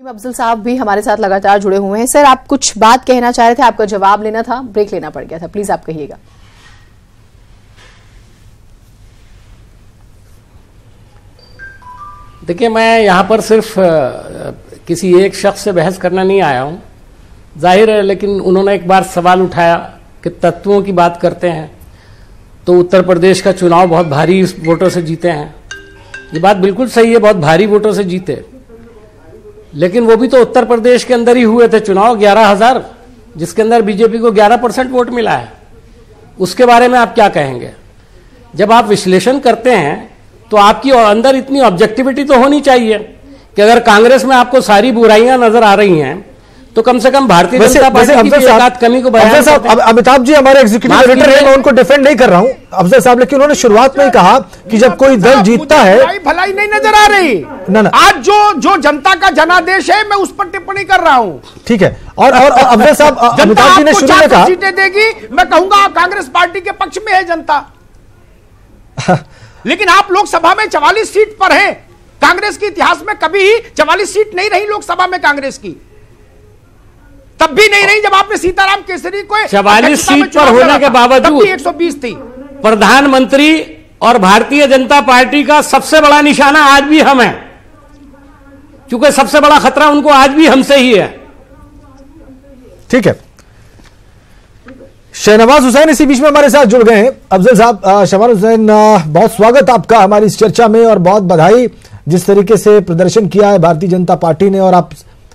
अफजल साहब भी हमारे साथ लगातार जुड़े हुए हैं। सर, आप कुछ बात कहना चाह रहे थे, आपका जवाब लेना था, ब्रेक लेना पड़ गया था, प्लीज आप कहिएगा। देखिए, मैं यहाँ पर सिर्फ किसी एक शख्स से बहस करना नहीं आया हूँ, जाहिर है, लेकिन उन्होंने एक बार सवाल उठाया कि तत्वों की बात करते हैं तो उत्तर प्रदेश का चुनाव बहुत भारी वोटों से जीते हैं। ये बात बिल्कुल सही है, बहुत भारी वोटों से जीते, लेकिन वो भी तो उत्तर प्रदेश के अंदर ही हुए थे चुनाव, 11,000, जिसके अंदर बीजेपी को 11% वोट मिला है। उसके बारे में आप क्या कहेंगे? जब आप विश्लेषण करते हैं तो आपकी अंदर इतनी ऑब्जेक्टिविटी तो होनी चाहिए कि अगर कांग्रेस में आपको सारी बुराइयां नजर आ रही हैं तो कम से कम भारतीय जनता पार्टी की भी एक आध कमी को बयान करते हैं। अमिताभ जी हमारे एग्जीक्यूटिव एडिटर हैं, मैं उनको डिफेंड नहीं कर रहा हूं अफजल साहब, लेकिन उन्होंने शुरुआत में ही कहा कि जब कोई दल जीतता है, भलाई नहीं नजर आ रही ना। आज जो जनता का जनादेश है, मैं उस पर टिप्पणी कर रहा हूं। ठीक है। और अफजल साहब, अमिताभ जी ने शुरू में कहा सीटें देगी, मैं कहूंगा कांग्रेस पार्टी के पक्ष में है जनता। लेकिन आप लोकसभा में 44 सीट पर हैं। कांग्रेस के इतिहास में कभी 44 सीट नहीं रही लोकसभा में कांग्रेस की, तब भी नहीं रही जब आपने सीताराम केसरी को 44 सीट पर होने के बावजूद 120 थी। प्रधानमंत्री और भारतीय जनता पार्टी का सबसे बड़ा निशाना आज भी हम हैं, क्योंकि सबसे बड़ा खतरा उनको आज भी हमसे ही है। ठीक है। शहनवाज हुसैन इसी बीच में हमारे साथ जुड़ गए हैं। अफजल साहब, शहनवाज हुसैन, बहुत स्वागत आपका हमारी इस चर्चा में और बहुत बधाई जिस तरीके से प्रदर्शन किया है भारतीय जनता पार्टी ने, और आप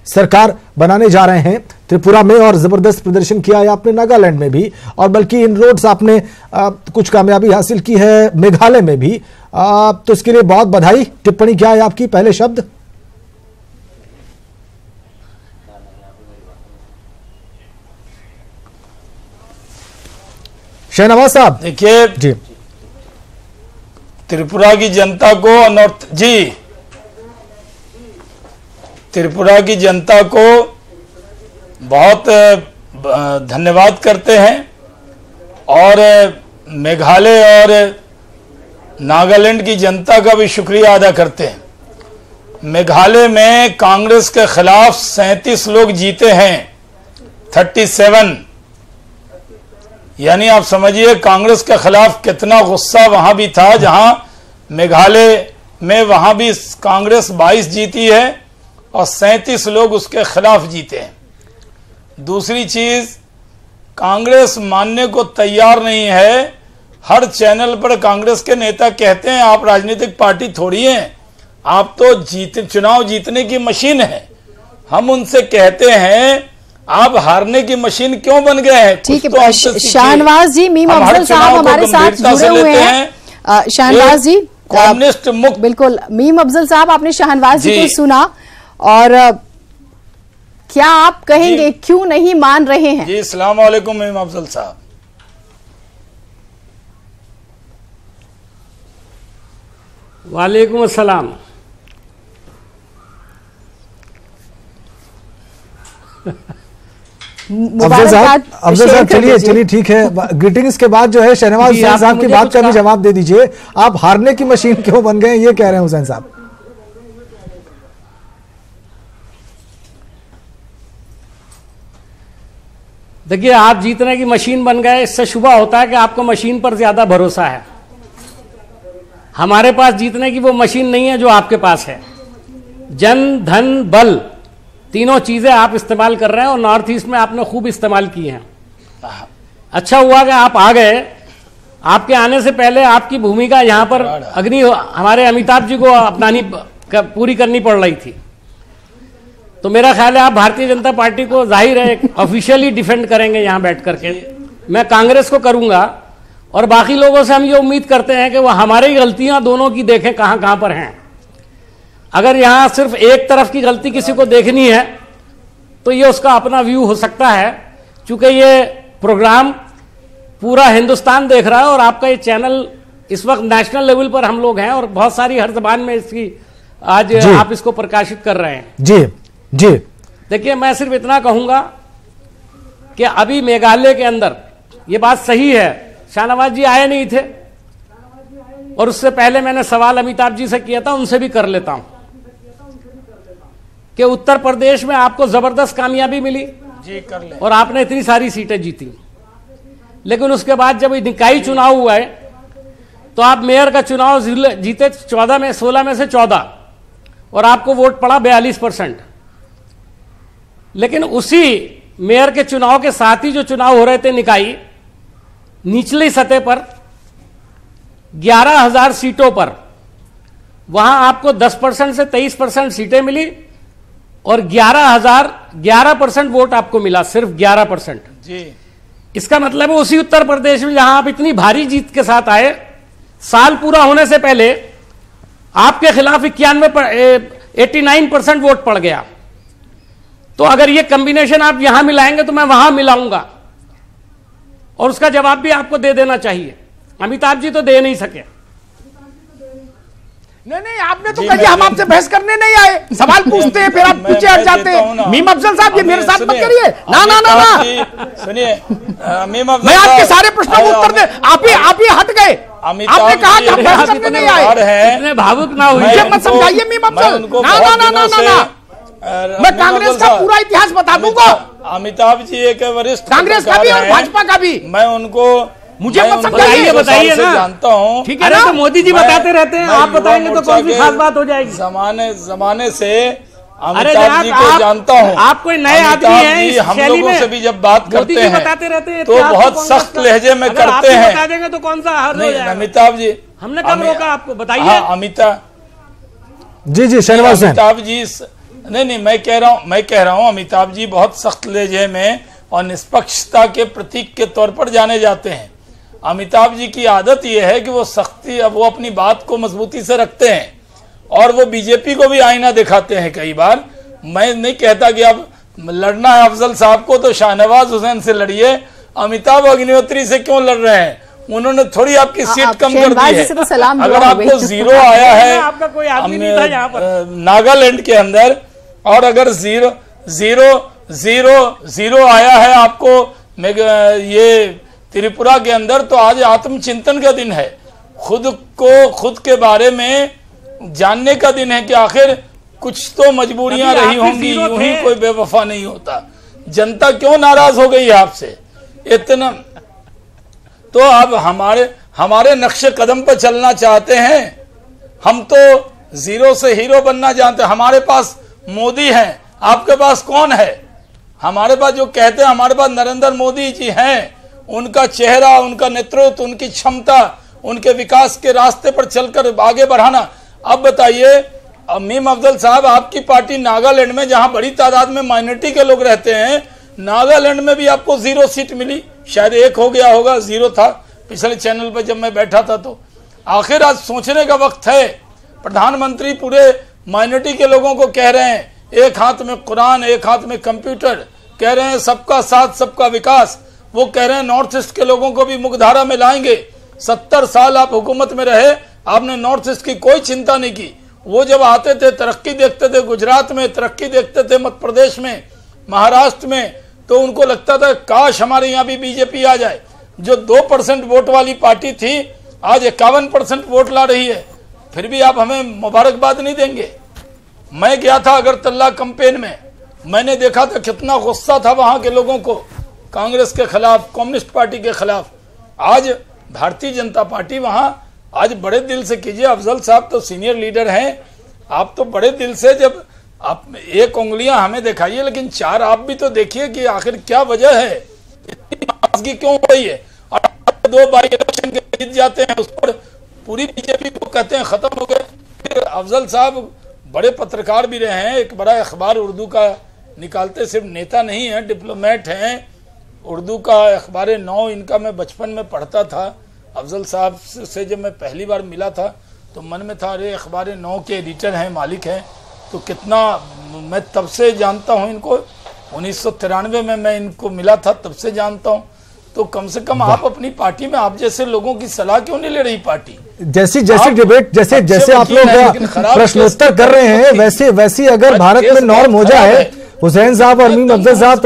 सरकार बनाने जा रहे हैं त्रिपुरा में, और जबरदस्त प्रदर्शन किया है आपने नागालैंड में भी, और बल्कि इन रोड्स आपने कुछ कामयाबी हासिल की है मेघालय में भी, तो इसके लिए बहुत बधाई। टिप्पणी क्या है आपकी, पहले शब्द? शहनवाज साहब, देखिए जी, त्रिपुरा की जनता को त्रिपुरा की जनता को बहुत धन्यवाद करते हैं, और मेघालय और नागालैंड की जनता का भी शुक्रिया अदा करते हैं। मेघालय में कांग्रेस के खिलाफ 37 लोग जीते हैं, 37, यानी आप समझिए कांग्रेस के खिलाफ कितना गुस्सा वहां भी था। जहां मेघालय में वहां भी कांग्रेस 22 जीती है और 37 लोग उसके खिलाफ जीते हैं। दूसरी चीज, कांग्रेस मानने को तैयार नहीं है। हर चैनल पर कांग्रेस के नेता कहते हैं आप राजनीतिक पार्टी थोड़ी हैं, आप तो चुनाव जीतने की मशीन है। हम उनसे कहते हैं आप हारने की मशीन क्यों बन गए हैं? ठीक है। शहनवाज जी, मीम अफजल साहब हमारे साथ जुड़े हुए हैं। शहनवाज जी, कम्युनिस्ट मुक्त, बिल्कुल। मीम अफजल साहब, आपने शहनवाज जी को सुना, और क्या आप कहेंगे क्यों नहीं मान रहे हैं? जी, अस्सलाम वालेकुम मीम अफजल साहब। वालेकुम अस्सलाम। अफजल साहब, चलिए ठीक है। ग्रीटिंग्स के बाद जो है शहनवाज हुसैन साहब की बात का भी जवाब दे दीजिए। आप हारने की मशीन क्यों बन गए, ये कह रहे हैं हुसैन साहब? देखिए, आप जीतने की मशीन बन गए, इससे शुबा होता है कि आपको मशीन पर ज्यादा भरोसा है। हमारे पास जीतने की वो मशीन नहीं है जो आपके पास है। जन, धन, बल, तीनों चीजें आप इस्तेमाल कर रहे हैं, और नॉर्थ ईस्ट में आपने खूब इस्तेमाल किए हैं। अच्छा हुआ कि आप आ गए। आपके आने से पहले आपकी भूमिका यहां पर हमारे अमिताभ जी को अपनानी पूरी करनी पड़ रही थी। तो मेरा ख्याल है आप भारतीय जनता पार्टी को जाहिर है ऑफिशियली डिफेंड करेंगे यहां बैठ करके। मैं कांग्रेस को करूंगा, और बाकी लोगों से हम ये उम्मीद करते हैं कि वो हमारी गलतियां दोनों की देखें कहां कहां पर हैं। अगर यहां सिर्फ एक तरफ की गलती किसी को देखनी है तो ये उसका अपना व्यू हो सकता है, क्योंकि ये प्रोग्राम पूरा हिंदुस्तान देख रहा है, और आपका ये चैनल इस वक्त नेशनल लेवल पर हम लोग हैं, और बहुत सारी हर जबान में इसकी आज आप इसको प्रकाशित कर रहे हैं। जी जी, देखिए, मैं सिर्फ इतना कहूंगा कि अभी मेघालय के अंदर ये बात सही है, शाहनवाज जी आए नहीं थे, और उससे पहले मैंने सवाल अमिताभ जी से किया था, उनसे भी कर लेता हूं कि उत्तर प्रदेश में आपको जबरदस्त कामयाबी मिली जी, कर ले। और आपने इतनी सारी सीटें जीती, लेकिन उसके बाद जब निकाय चुनाव हुआ है तो आप मेयर का चुनाव जीते 16 में से 14 और आपको वोट पड़ा 42%। लेकिन उसी मेयर के चुनाव के साथ ही जो चुनाव हो रहे थे निकाय, निचली सतह पर 11,000 सीटों पर वहां आपको 10% से 23% सीटें मिली और 11% वोट आपको मिला, सिर्फ 11% जी। इसका मतलब है उसी उत्तर प्रदेश में जहां आप इतनी भारी जीत के साथ आए, साल पूरा होने से पहले आपके खिलाफ 89% वोट पड़ गया। तो अगर ये कॉम्बिनेशन आप यहां मिलाएंगे तो मैं वहां मिलाऊंगा, और उसका जवाब भी आपको दे देना चाहिए। अमिताभ जी तो दे नहीं सके। नहीं, आपने तो कही हम आपसे बहस करने नहीं आए, सवाल पूछते हैं फिर आप पीछे हट जाते हैं। मीम अफजल साहब, ये मेरे साथ मत करिए। ना ना ना ना, सुनिए, मीम अफजल, मैं आपके सारे प्रश्नों को उत्तर दे, आप ही हट गए। आपने कहा कि हम बहस करने नहीं आए। इतने भावुक ना हुई, मुझे मत समझाइए मीम अफजल। ना ना ना ना ना, मैं कांग्रेस का पूरा इतिहास बता दूंगा। अमिताभ जी एक वरिष्ठ कांग्रेस का भी और भाजपा का भी। मैं उनको, मुझे मत समझाइए, बताइए ना। जानता हूँ, ठीक है ना। तो मोदी जी बताते रहते हैं, आप बताएंगे तो कौन सी खास बात हो जाएगी। जमाने से अमिताभ जी को जानता हूँ। आप कोई नए आदमी हैं, हम लोगों से भी जब बात करते हैं बताते रहते हैं तो बहुत सख्त लहजे में करते हैं। बता देंगे तो कौन सा हल हो जाएगा। अमिताभ जी, हमने कब रोका आपको, बताइए। अमिताभ जी शहनवाज साहब, अमिताभ जी, नहीं, मैं कह रहा हूँ अमिताभ जी बहुत सख्त लहजे में और निष्पक्षता के प्रतीक के तौर पर जाने जाते हैं। अमिताभ जी की आदत यह है कि वो अपनी बात को मजबूती से रखते हैं और वो बीजेपी को भी आईना दिखाते हैं कई बार। मैं नहीं कहता कि अब लड़ना है अफजल साहब को तो शाहनवाज हुसैन से लड़िए, अमिताभ अग्निहोत्री से क्यों लड़ रहे हैं? उन्होंने थोड़ी आपकी सीट कम कर दी है। तो अगर आपको 0 आया है आपका कोई आदमी नहीं था यहाँ पर नागालैंड के अंदर, और अगर 0 आया है आपको ये त्रिपुरा के अंदर, तो आज आत्मचिंतन का दिन है। खुद के बारे में जानने का दिन है कि आखिर कुछ तो मजबूरियां रही होंगी, यूं ही कोई बेवफा नहीं होता। जनता क्यों नाराज हो गई है आपसे इतना? तो अब हमारे नक्शे कदम पर चलना चाहते हैं। हम तो 0 से हीरो बनना जानते हैं। हमारे पास मोदी हैं, आपके पास कौन है? हमारे पास जो कहते हैं, हमारे पास नरेंद्र मोदी जी हैं। उनका चेहरा, उनका नेतृत्व, उनकी क्षमता, उनके विकास के रास्ते पर चलकर आगे बढ़ाना। अब बताइए मीम अफजल साहब, आपकी पार्टी नागालैंड में, जहां बड़ी तादाद में माइनॉरिटी के लोग रहते हैं, नागालैंड में भी आपको 0 सीट मिली। शायद 1 हो गया होगा, 0 था पिछले चैनल पर जब मैं बैठा था। तो आखिर आज सोचने का वक्त है। प्रधानमंत्री पूरे माइनॉरिटी के लोगों को कह रहे हैं, एक हाथ में कुरान, एक हाथ में कंप्यूटर, कह रहे हैं सबका साथ सबका विकास। वो कह रहे हैं नॉर्थ ईस्ट के लोगों को भी मुख्यधारा में लाएंगे। 70 साल आप हुकूमत में रहे, आपने नॉर्थ ईस्ट की कोई चिंता नहीं की। वो जब आते थे तरक्की देखते थे, गुजरात में तरक्की देखते थे, मध्य प्रदेश में, महाराष्ट्र में, तो उनको लगता था काश हमारे यहाँ भी बीजेपी आ जाए। जो 2% वोट वाली पार्टी थी आज 51% वोट ला रही है। फिर भी आप हमें मुबारकबाद नहीं देंगे? मैं गया था अगरतला कैंपेन में, मैंने देखा था कितना गुस्सा था वहां के लोगों को कांग्रेस के खिलाफ, कम्युनिस्ट पार्टी के खिलाफ। आज भारतीय जनता पार्टी वहां आज बड़े दिल से कीजिए। अफजल साहब तो सीनियर लीडर हैं, आप तो बड़े दिल से, जब आप 1 उंगलियां हमें दिखाइए लेकिन 4 आप भी तो देखिए कि आखिर क्या वजह है, इतनी नाराजगी क्यों हो रही है। और 2 बाई इलेक्शन के जीत जाते हैं, उस पर पूरी बीजेपी को कहते हैं खत्म हो गए। फिर अफजल साहब बड़े पत्रकार भी रहे हैं, एक बड़ा अखबार उर्दू का निकालते, सिर्फ नेता नहीं है, डिप्लोमेट हैं। उर्दू का अखबार 9 इनका मैं बचपन में पढ़ता था। अफजल साहब से जब मैं पहली बार मिला था तो मन में था, अरे अखबार 9 के एडिटर हैं, मालिक हैं, तो कितना, मैं तब से जानता हूं इनको। 1993 में मैं इनको मिला था, तब से जानता हूं। तो कम से कम आप अपनी पार्टी में आप जैसे लोगों की सलाह क्यों नहीं ले रही पार्टी? जैसी डिबेट, जैसे आप लोग प्रश्नोत्तर कर रहे हैं, वैसी अगर भारत में नॉर्म हो जाए, हुसैन साहब और मीम अफजल साहब,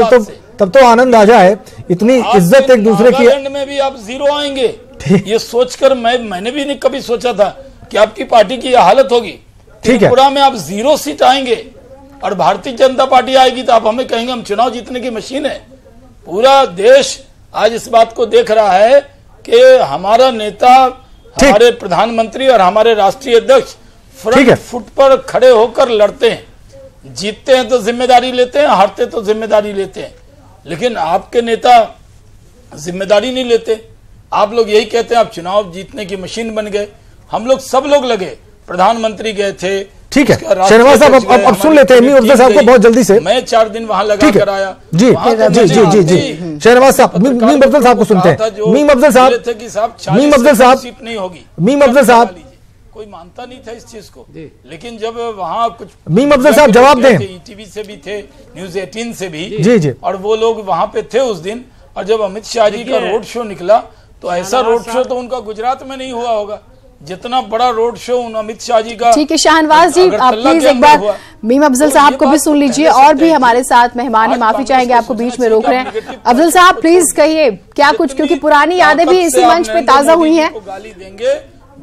तब तो आनंद आ जाए। इतनी इज्जत एक दूसरे की। नागालैंड में भी आप 0 आएंगे, ये सोचकर मैंने भी नहीं कभी सोचा था कि आपकी पार्टी की यह हालत होगी। त्रिपुरा में आप 0 सीट आएंगे, और भारतीय जनता पार्टी आएगी तो आप हमें कहेंगे हम चुनाव जीतने की मशीन है। पूरा देश आज इस बात को देख रहा है कि हमारा नेता, हमारे प्रधानमंत्री और हमारे राष्ट्रीय अध्यक्ष फ्रंट फुट पर खड़े होकर लड़ते हैं। जीतते हैं तो जिम्मेदारी लेते हैं, हारते तो जिम्मेदारी लेते हैं। लेकिन आपके नेता जिम्मेदारी नहीं लेते। आप लोग यही कहते हैं आप चुनाव जीतने की मशीन बन गए। हम लोग सब लोग लगे, प्रधानमंत्री गए थे। ठीक है शहनवाज साहब, अब सुन लेते हैं मीम अफजल साहब को बहुत जल्दी से। मैं 4 दिन वहां लगा कर आया। जी जी जी जी जी शहनवाज साहब, मीम अफजल साहब को सुनते हैं। मीम अफजल साहब, मीम अफजल साहब, सीट नहीं होगी। मीम अफजल साहब, कोई मानता नहीं था इस चीज को, लेकिन जब वहाँ कुछ मीम अफजल साहब जवाब दें। ईटीवी से भी थे, न्यूज 18 से भी, जी जी, और वो लोग वहां पे थे उस दिन। और जब अमित शाह जी का रोड शो निकला तो ऐसा रोड शो तो उनका गुजरात में नहीं हुआ होगा जितना बड़ा रोड शो उन अमित शाह जी का। ठीक है शाहनवाज जी, आप प्लीज एक बार मीम अफजल साहब को भी सुन लीजिए। और भी हमारे साथ मेहमान है, माफी चाहेंगे आपको बीच में रोक रहे हैं। अफजल साहब प्लीज कहिए क्या कुछ, क्योंकि पुरानी यादें भी इसी मंच पे ताजा हुई हैं। गाली देंगे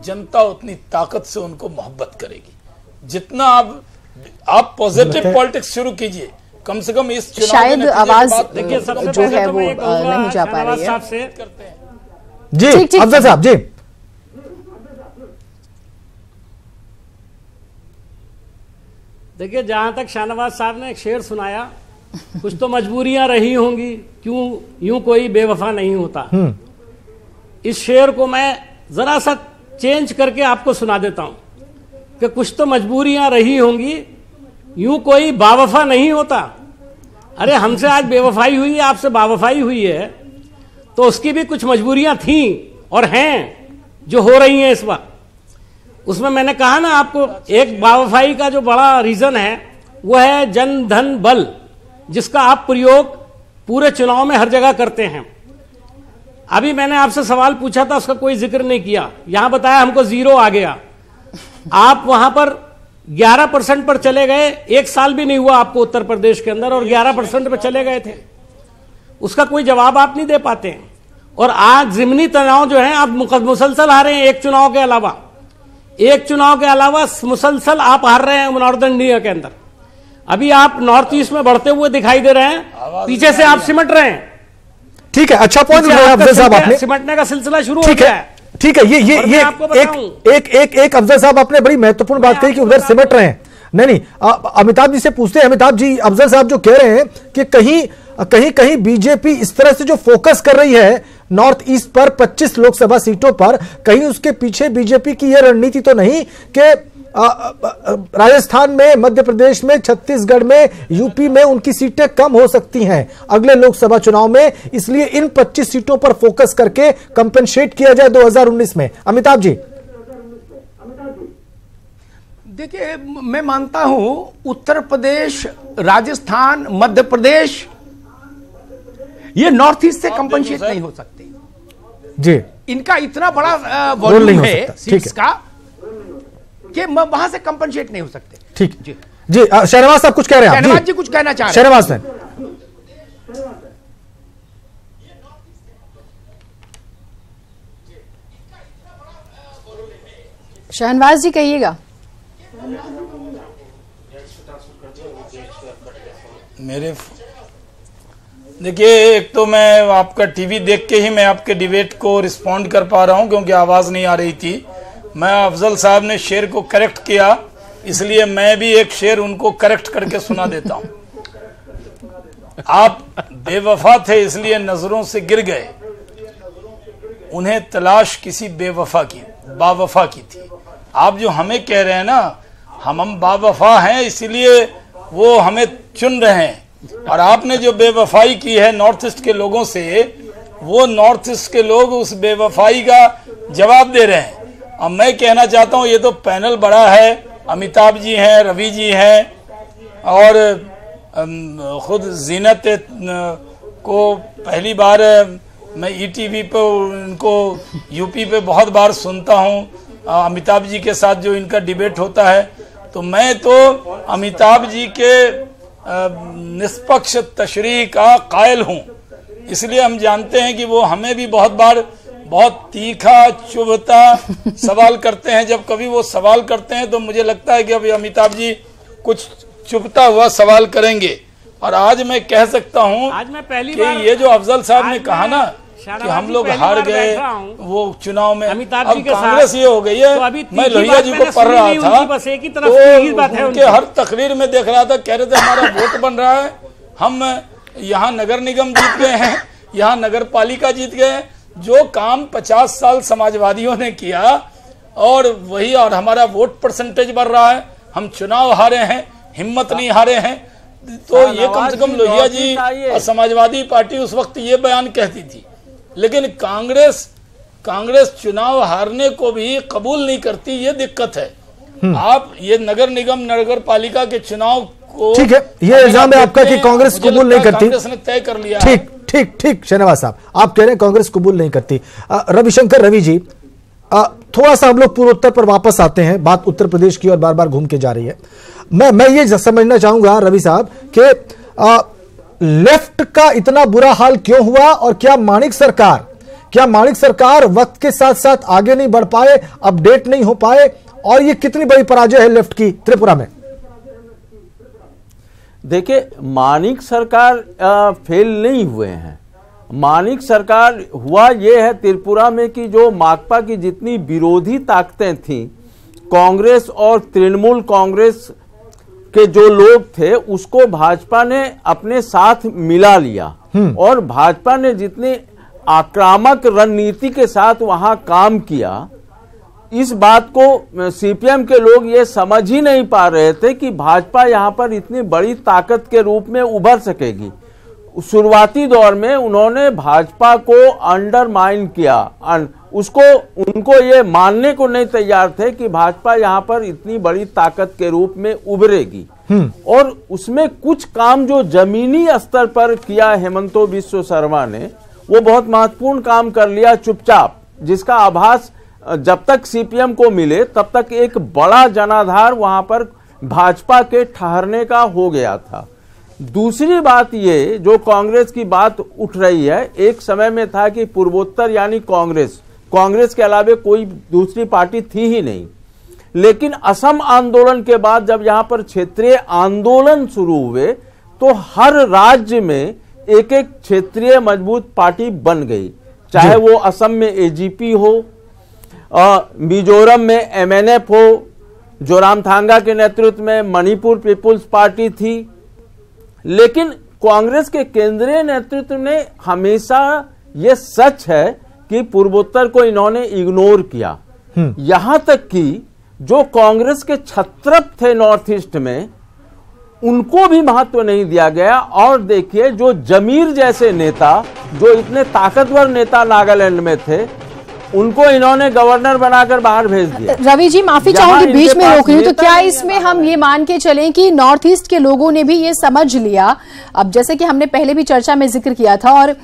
जनता उतनी ताकत से उनको मोहब्बत करेगी। जितना आप पॉजिटिव पॉलिटिक्स शुरू कीजिए, कम से कम इस चुनाव शायद आवाज जो है वो नहीं जा पा रही है। जी अफजल साहब जी। देखिए, जहां तक शाहनवाज साहब ने एक शेर सुनाया, कुछ तो मजबूरियां रही होंगी, क्यों यूं कोई बेवफा नहीं होता। इस शेर को मैं जरा सा चेंज करके आपको सुना देता हूं कि कुछ तो मजबूरियां रही होंगी, यूं कोई बावफा नहीं होता। अरे हमसे आज बेवफाई हुई है, आपसे बावफाई हुई है, तो उसकी भी कुछ मजबूरियां थी और हैं जो हो रही हैं इस वक्त। उसमें मैंने कहा ना आपको, एक बावफाई का जो बड़ा रीजन है वो है जन धन बल, जिसका आप प्रयोग पूरे चुनाव में हर जगह करते हैं। अभी मैंने आपसे सवाल पूछा था, उसका कोई जिक्र नहीं किया। यहां बताया हमको 0 आ गया। आप वहां पर 11% पर चले गए, 1 साल भी नहीं हुआ आपको उत्तर प्रदेश के अंदर, और 11% पर चले गए थे। उसका कोई जवाब आप नहीं दे पाते हैं। और आज जिमनी तनाव जो है आप मुसलसल हार रहे हैं। एक चुनाव के अलावा मुसलसल आप हार रहे हैं नॉर्दर्न इंडिया के अंदर। अभी आप नॉर्थ ईस्ट में बढ़ते हुए दिखाई दे रहे हैं, पीछे से आप सिमट रहे हैं। ठीक है, अच्छा पॉइंट अफजल साहब आपने, सिमटने का सिलसिला शुरू हो गया है। ठीक है, ये एक अफजल साहब आपने बड़ी महत्वपूर्ण बात कही कि उधर सिमट रहे हैं। नहीं, अमिताभ जी से पूछते हैं। अमिताभ जी, अफजल साहब जो कह रहे हैं कि कहीं बीजेपी इस तरह से जो फोकस कर रही है नॉर्थ ईस्ट पर 25 लोकसभा सीटों पर, कहीं उसके पीछे बीजेपी की यह रणनीति तो नहीं कि राजस्थान में, मध्य प्रदेश में, छत्तीसगढ़ में, यूपी में उनकी सीटें कम हो सकती हैं अगले लोकसभा चुनाव में, इसलिए इन 25 सीटों पर फोकस करके कंपेंसेट किया जाए 2019 में। अमिताभ जी देखिए, मैं मानता हूं उत्तर प्रदेश, राजस्थान, मध्य प्रदेश ये नॉर्थ ईस्ट से कंपेंसेट नहीं हो सकते जी। इनका इतना बड़ा वॉल्यूम है सीट्स का कि वहां से कंपेंसेट नहीं हो सकते। ठीक जी जी। शहनवाज साहब कुछ कह रहे हैं? शहनवाज जी कुछ कहना चाह रहे हैं? शहनवाज साहब, शहनवाज जी कहिएगा। देखिए, एक तो मैं आपका टीवी देख के ही मैं आपके डिबेट को रिस्पॉन्ड कर पा रहा हूं क्योंकि आवाज नहीं आ रही थी। मैं अफजल साहब ने शेर को करेक्ट किया, इसलिए मैं भी एक शेर उनको करेक्ट करके सुना देता हूं। आप बेवफा थे इसलिए नजरों से गिर गए, उन्हें तलाश किसी बावफा की थी। आप जो हमें कह रहे हैं ना, हम बावफा हैं इसलिए वो हमें चुन रहे हैं, और आपने जो बेवफाई की है नॉर्थ ईस्ट के लोगों से, वो नॉर्थ ईस्ट के लोग उस बेवफाई का जवाब दे रहे हैं। अब मैं कहना चाहता हूं, ये तो पैनल बड़ा है, अमिताभ जी हैं, रवि जी हैं, और खुद जीनत को पहली बार मैं ईटीवी पे उनको यूपी पे बहुत बार सुनता हूं, अमिताभ जी के साथ जो इनका डिबेट होता है, तो मैं तो अमिताभ जी के निष्पक्ष तशरीह का कायल हूं। इसलिए हम जानते हैं कि वो हमें भी बहुत बार बहुत तीखा चुभता सवाल करते हैं। जब कभी वो सवाल करते हैं तो मुझे लगता है कि अभी अमिताभ जी कुछ चुभता हुआ सवाल करेंगे। और आज मैं कह सकता हूं आज मैं पहली कि बार ये जो अफजल साहब ने कहा ना कि हम लोग हार गए वो चुनाव में, अमिताभ जी अब के कांग्रेस ये हो गई है। तो अभी मैं लोहिया जी को पढ़ रहा था, बस एक ही तरफ की बात है तो उनके हर तकरीर में देख रहा था, कह रहे थे हमारा वोट बन रहा है, हम यहाँ नगर निगम जीत गए हैं, यहाँ नगर पालिका जीत गए हैं। जो काम 50 साल समाजवादियों ने किया और वही, और हमारा वोट परसेंटेज बढ़ रहा है, हम चुनाव हारे हैं, हिम्मत नहीं हारे हैं। तो ये कम से कम लोहिया जी और समाजवादी पार्टी उस वक्त ये बयान कहती थी। लेकिन कांग्रेस चुनाव हारने को भी कबूल नहीं करती, ये दिक्कत है। आप ये नगर निगम नगर पालिका के चुनाव को, ठीक है, ये इल्जाम है आपका कि कांग्रेस कबूल नहीं करती, कांग्रेस ने तय कर लिया। ठीक ठीक ठीक शहनवाज साहब, आप कह रहे हैं कांग्रेस कबूल नहीं करती। रविशंकर रवि जी, थोड़ा सा हम लोग पूर्वोत्तर पर वापस आते हैं, बात उत्तर प्रदेश की और बार बार घूम के जा रही है। मैं ये समझना चाहूंगा रवि साहब कि लेफ्ट का इतना बुरा हाल क्यों हुआ और क्या माणिक सरकार वक्त के साथ साथ आगे नहीं बढ़ पाए, अपडेट नहीं हो पाए, और ये कितनी बड़ी पराजय है लेफ्ट की त्रिपुरा में? देखिए, माणिक सरकार फेल नहीं हुए हैं। माणिक सरकार हुआ ये है त्रिपुरा में कि जो माकपा की जितनी विरोधी ताकतें थीं, कांग्रेस और तृणमूल कांग्रेस के जो लोग थे, उसको भाजपा ने अपने साथ मिला लिया और भाजपा ने जितनी आक्रामक रणनीति के साथ वहां काम किया, इस बात को सीपीएम के लोग ये समझ ही नहीं पा रहे थे कि भाजपा यहां पर इतनी बड़ी ताकत के रूप में उभर सकेगी। शुरुआती दौर में उन्होंने भाजपा को अंडरमाइन किया, उनको ये मानने को नहीं तैयार थे कि भाजपा यहां पर इतनी बड़ी ताकत के रूप में उभरेगी। और उसमें कुछ काम जो जमीनी स्तर पर किया हेमंतो बिस्व शर्मा ने, वो बहुत महत्वपूर्ण काम कर लिया चुपचाप, जिसका आभास जब तक सीपीएम को मिले तब तक एक बड़ा जनाधार वहां पर भाजपा के ठहरने का हो गया था। दूसरी बात ये जो कांग्रेस की बात उठ रही है, एक समय में था कि पूर्वोत्तर यानी कांग्रेस के अलावा कोई दूसरी पार्टी थी ही नहीं। लेकिन असम आंदोलन के बाद जब यहां पर क्षेत्रीय आंदोलन शुरू हुए तो हर राज्य में एक एक क्षेत्रीय मजबूत पार्टी बन गई, चाहे वो असम में एजीपी हो, मिजोरम में एमएनएफ हो, जोरामथांगा के नेतृत्व में मणिपुर पीपुल्स पार्टी थी। लेकिन कांग्रेस के केंद्रीय नेतृत्व ने हमेशा, ये सच है कि पूर्वोत्तर को इन्होंने इग्नोर किया। यहां तक कि जो कांग्रेस के छत्रप थे नॉर्थ ईस्ट में, उनको भी महत्व नहीं दिया गया। और देखिए, जो जमीर जैसे नेता, जो इतने ताकतवर नेता नागालैंड में थे, उनको इन्होंने गवर्नर बनाकर बाहर भेज दिया। रवि जी, माफी चाहूंगी बीच में रोक रही हूं, तो क्या इसमें हम ये मान के चलें कि नॉर्थ ईस्ट के लोगों ने भी ये समझ लिया, अब जैसे कि हमने पहले भी चर्चा में जिक्र किया था, और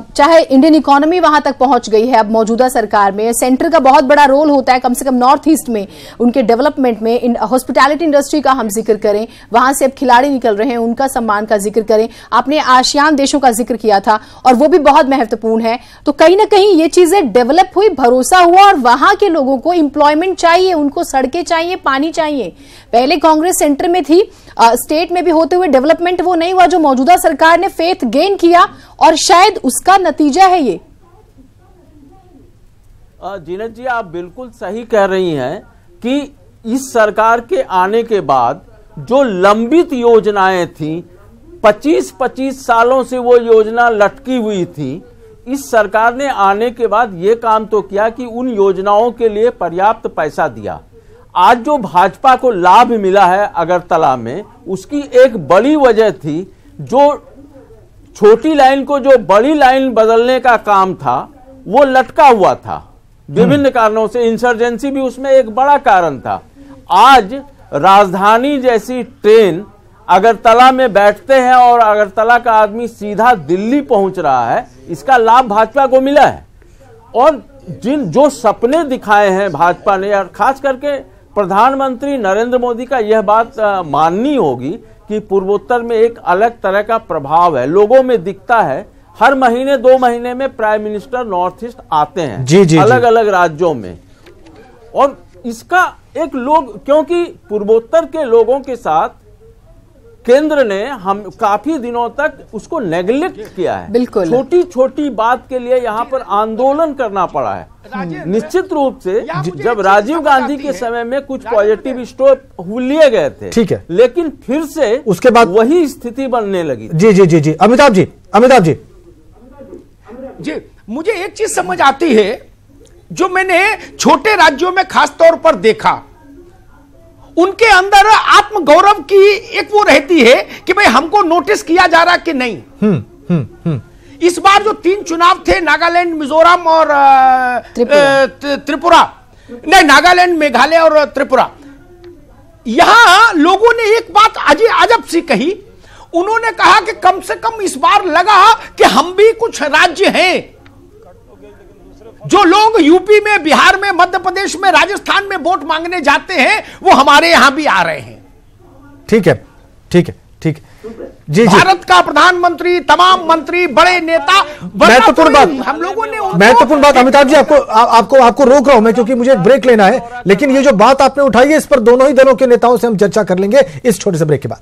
चाहे इंडियन इकोनॉमी वहां तक पहुंच गई है अब मौजूदा सरकार में, सेंटर का बहुत बड़ा रोल होता है कम से कम नॉर्थ ईस्ट में, उनके डेवलपमेंट में। हॉस्पिटैलिटी इंडस्ट्री का हम जिक्र करें, वहां से अब खिलाड़ी निकल रहे हैं, उनका सम्मान का जिक्र करें, आपने आसियान देशों का जिक्र किया था और वो भी बहुत महत्वपूर्ण है। तो कहीं ना कहीं ये चीजें डेवलप हुई, भरोसा हुआ, और वहां के लोगों को एम्प्लॉयमेंट चाहिए, उनको सड़कें चाहिए, पानी चाहिए। पहले कांग्रेस सेंटर में थी, स्टेट में भी होते हुए डेवलपमेंट वो नहीं हुआ जो मौजूदा सरकार ने फेथ गेन किया, और शायद उसका नतीजा है ये। जीनत जी, आप बिल्कुल सही कह रही हैं कि इस सरकार के आने के बाद जो लंबित योजनाएं थी, 25-25 सालों से वो योजना लटकी हुई थी, इस सरकार ने आने के बाद ये काम तो किया कि उन योजनाओं के लिए पर्याप्त पैसा दिया। आज जो भाजपा को लाभ मिला है अगरतला में, उसकी एक बड़ी वजह थी जो छोटी लाइन को जो बड़ी लाइन बदलने का काम था वो लटका हुआ था विभिन्न कारणों से। इंसर्जेंसी भी उसमें एक बड़ा कारण था। आज राजधानी जैसी ट्रेन अगरतला में बैठते हैं और अगरतला का आदमी सीधा दिल्ली पहुंच रहा है, इसका लाभ भाजपा को मिला है। और जो सपने दिखाए हैं भाजपा ने, और खास करके प्रधानमंत्री नरेंद्र मोदी का यह बात माननी होगी कि पूर्वोत्तर में एक अलग तरह का प्रभाव है, लोगों में दिखता है। हर महीने 2 महीने में प्राइम मिनिस्टर नॉर्थ ईस्ट आते हैं अलग अलग राज्यों में, और इसका एक लोग, क्योंकि पूर्वोत्तर के लोगों के साथ केंद्र ने हम काफी दिनों तक उसको नेग्लेक्ट किया है। बिल्कुल। छोटी छोटी बात के लिए यहाँ पर आंदोलन करना पड़ा है। निश्चित रूप से जब राजीव गांधी के समय में कुछ पॉजिटिव स्टेप लिए गए थे, ठीक है, लेकिन फिर से उसके बाद वही स्थिति बनने लगी। जी जी जी जी अमिताभ जी, अमिताभ जी जी, मुझे एक चीज समझ आती है, जो मैंने छोटे राज्यों में खास तौर पर देखा, उनके अंदर आत्मगौरव की एक वो रहती है कि भाई हमको नोटिस किया जा रहा कि नहीं। इस बार जो 3 चुनाव थे, नागालैंड, मिजोरम और त्रिपुरा, नहीं, नागालैंड, मेघालय और त्रिपुरा, यहां लोगों ने एक बात अजब सी कही। उन्होंने कहा कि कम से कम इस बार लगा कि हम भी कुछ राज्य हैं। जो लोग यूपी में, बिहार में, मध्य प्रदेश में, राजस्थान में वोट मांगने जाते हैं, वो हमारे यहां भी आ रहे हैं। ठीक है, ठीक है, ठीक है। जी, भारत का प्रधानमंत्री, तमाम मंत्री, बड़े नेता, महत्वपूर्ण बात, हम लोगों ने महत्वपूर्ण बात अमिताभ जी, आपको रोक रहा हूं मैं क्योंकि मुझे एक ब्रेक लेना है, लेकिन ये जो बात आपने उठाई है इस पर दोनों ही दलों के नेताओं से हम चर्चा कर लेंगे इस छोटे से ब्रेक के बाद।